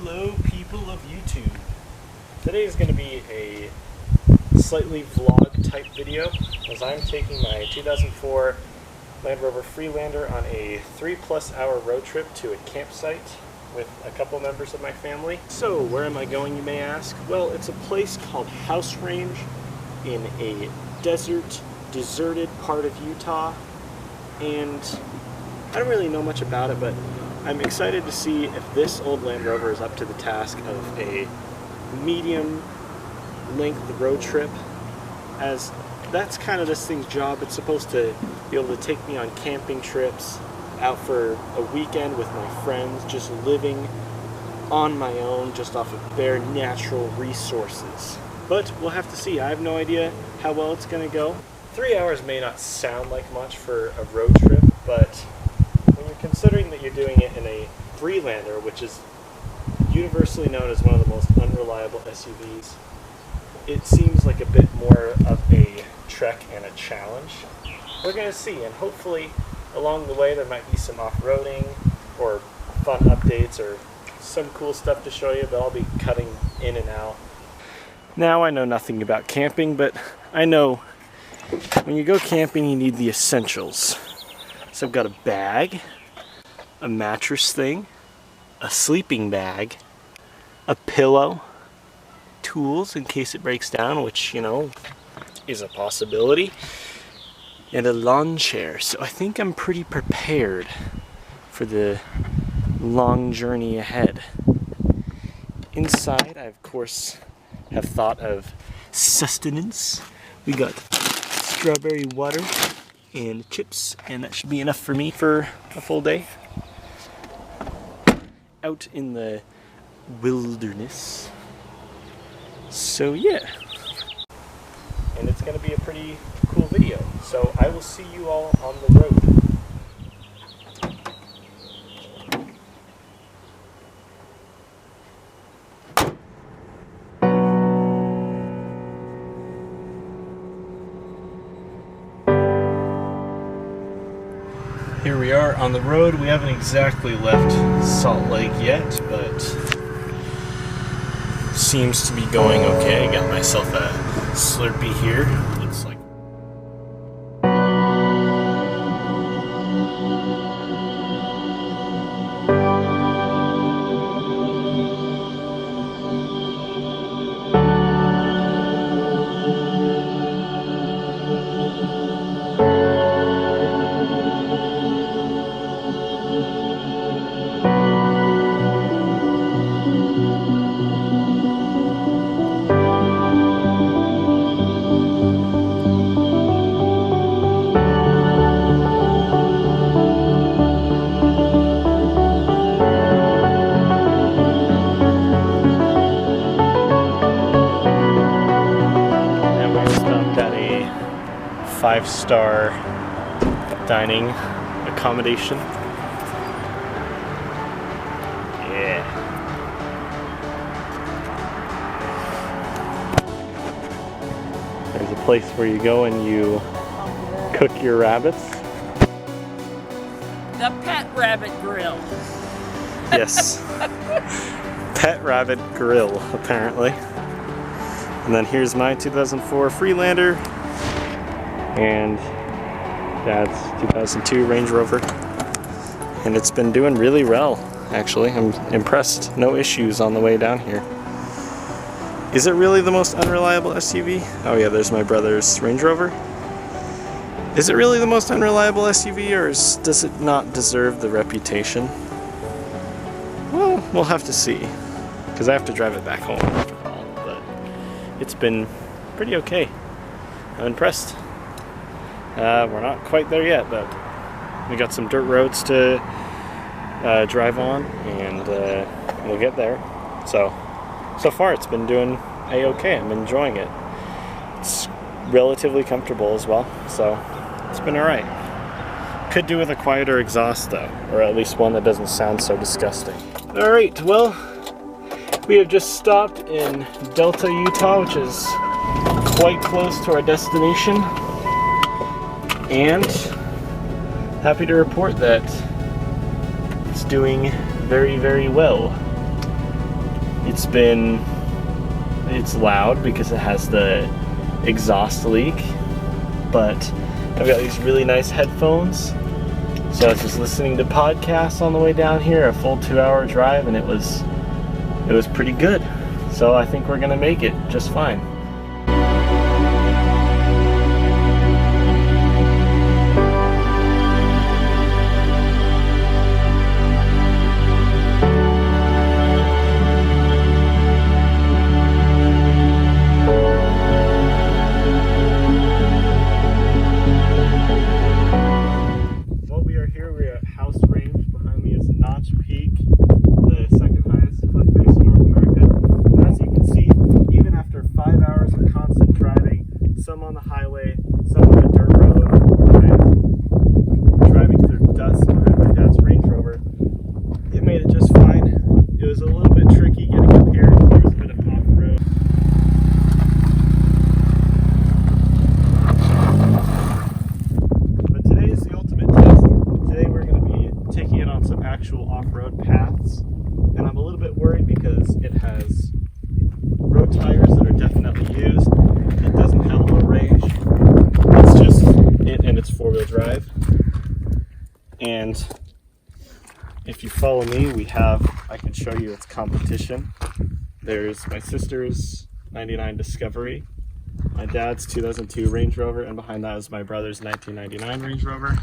Hello people of YouTube. Today is going to be a slightly vlog type video as I'm taking my 2004 Land Rover Freelander on a 3+ hour road trip to a campsite with a couple members of my family. So where am I going, you may ask? Well, it's a place called House Range in a deserted part of Utah, and I don't really know much about it, but I'm excited to see if this old Land Rover is up to the task of a medium length road trip, as that's kind of this thing's job. It's supposed to be able to take me on camping trips, out for a weekend with my friends, just living on my own, just off of bare natural resources. But we'll have to see. I have no idea how well it's going to go. 3 hours may not sound like much for a road trip, but when you're considering that you're doing it in a Freelander, which is universally known as one of the most unreliable SUVs, it seems like a bit more of a trek and a challenge. We're going to see, and hopefully along the way there might be some off-roading or fun updates or some cool stuff to show you, but I'll be cutting in and out. Now, I know nothing about camping, but I know when you go camping you need the essentials. So I've got a bag, a mattress thing, a sleeping bag, a pillow, tools in case it breaks down, which, you know, is a possibility, and a lawn chair. So I think I'm pretty prepared for the long journey ahead. Inside, I of course have thought of sustenance. We got strawberry water and chips, and that should be enough for me for a full day out in the wilderness. So yeah, and it's going to be a pretty cool video, so I will see you all on the road. Here we are on the road. We haven't exactly left Salt Lake yet, but seems to be going okay. I got myself a Slurpee here. Looks like five-star dining accommodation. Yeah. There's a place where you go and you cook your rabbits. The Pet Rabbit Grill. Yes. Pet Rabbit Grill, apparently. And then here's my 2004 Freelander. And Dad's 2002 Range Rover, and it's been doing really well, actually. I'm impressed. No issues on the way down here. Is it really the most unreliable SUV? Oh yeah, there's my brother's Range Rover. Is it really the most unreliable SUV, or does it not deserve the reputation? Well, we'll have to see, because I have to drive it back home after all, but it's been pretty okay. I'm impressed. We're not quite there yet, but we got some dirt roads to drive on, and we'll get there. So far it's been doing a-okay. I'm enjoying it. It's relatively comfortable as well, so it's been alright. Could do with a quieter exhaust though, or at least one that doesn't sound so disgusting. Alright, well, we have just stopped in Delta, Utah, which is quite close to our destination. And happy to report that it's doing very, very well. It's loud because it has the exhaust leak, but I've got these really nice headphones. So I was just listening to podcasts on the way down here, a full 2-hour drive, and it was pretty good. So I think we're gonna make it just fine. Some on the highway, some on a dirt road, and driving through dust behind my dad's Range Rover. It made it just fine. It was a little bit tricky getting up here. There was a bit of off-road. But today is the ultimate test. Today we're going to be taking it on some actual off-road paths. And I'm a little bit worried because it has road tires that are definitely used. It doesn't have a low range. It's just it and it's 4-wheel drive. And if you follow me, I can show you its competition. There's my sister's 99 Discovery, my dad's 2002 Range Rover, and behind that is my brother's 1999 Range Rover.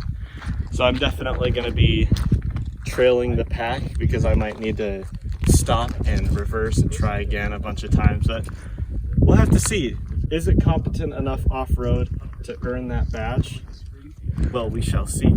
So I'm definitely going to be trailing the pack because I might need to stop and reverse and try again a bunch of times, but we'll have to see. Is it competent enough off-road to earn that badge? Well, we shall see.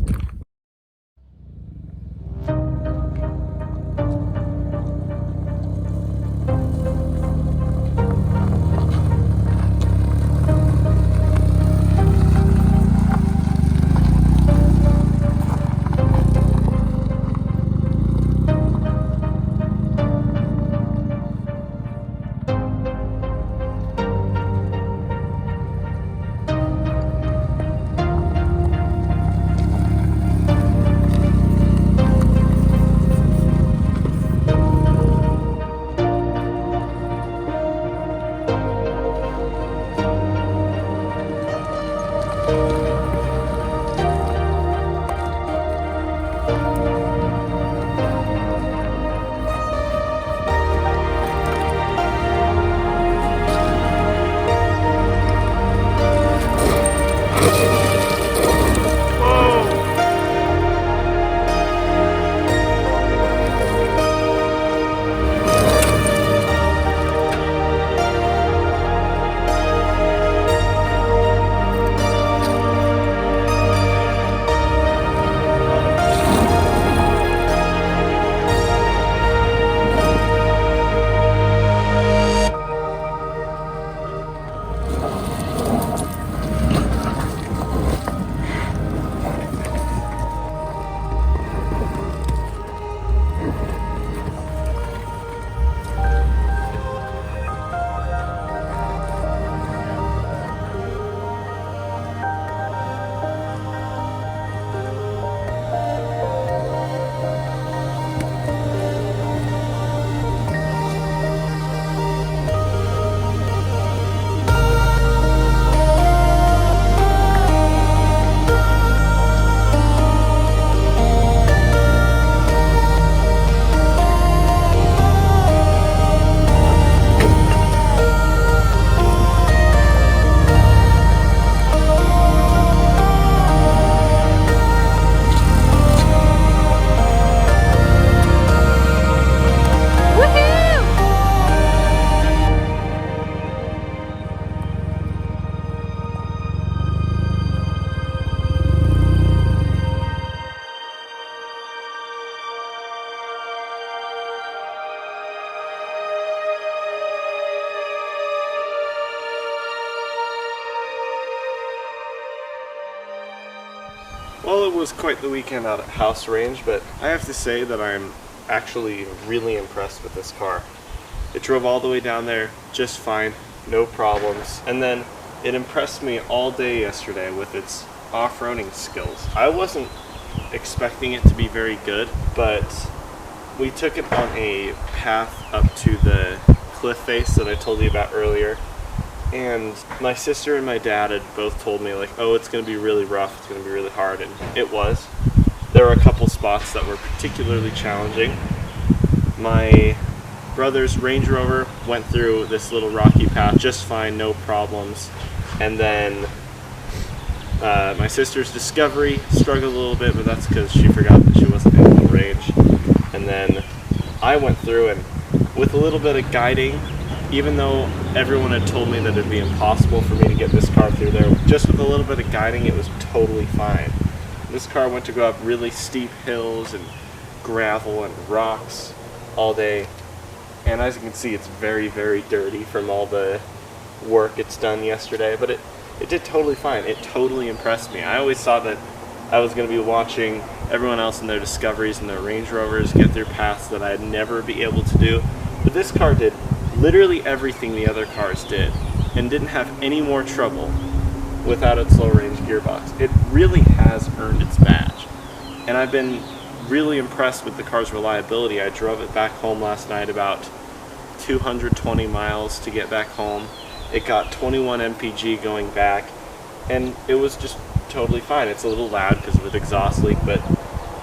Well, it was quite the weekend out at House Range, but I have to say that I'm actually really impressed with this car. It drove all the way down there just fine, no problems, and then it impressed me all day yesterday with its off-roading skills. I wasn't expecting it to be very good, but we took it on a path up to the cliff face that I told you about earlier. And my sister and my dad had both told me, like, oh, it's going to be really rough, it's going to be really hard, and it was. There were a couple spots that were particularly challenging. My brother's Range Rover went through this little rocky path just fine, no problems. And then my sister's Discovery struggled a little bit, but that's because she forgot that she wasn't in full range. And then I went through, and with a little bit of guiding, even though everyone had told me that it'd be impossible for me to get this car through there, just with a little bit of guiding, it was totally fine. This car went to go up really steep hills and gravel and rocks all day. And as you can see, it's very, very dirty from all the work it's done yesterday, but it did totally fine. It totally impressed me. I always thought that I was going to be watching everyone else in their Discoveries and their Range Rovers get through paths that I'd never be able to do. But this car did literally everything the other cars did and didn't have any more trouble without its low range gearbox. It really has earned its badge. And I've been really impressed with the car's reliability. I drove it back home last night about 220 miles to get back home. It got 21 mpg going back, and it was just totally fine. It's a little loud because of an exhaust leak, but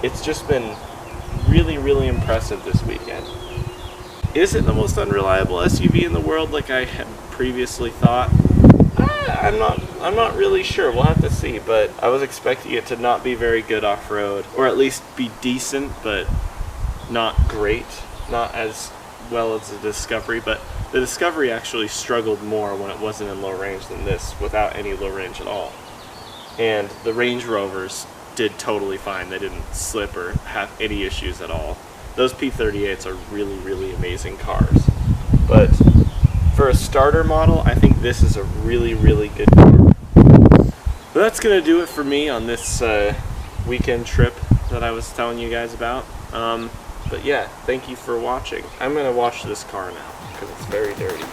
it's just been really, really impressive this weekend. Is it the most unreliable SUV in the world like I had previously thought? I'm not really sure. We'll have to see, but I was expecting it to not be very good off-road, or at least be decent, but not great. Not as well as the Discovery, but the Discovery actually struggled more when it wasn't in low range than this, without any low range at all. And the Range Rovers did totally fine. They didn't slip or have any issues at all. Those P38s are really, really amazing cars. But for a starter model, I think this is a really, really good car. But that's going to do it for me on this weekend trip that I was telling you guys about. But yeah, thank you for watching. I'm going to wash this car now because it's very dirty.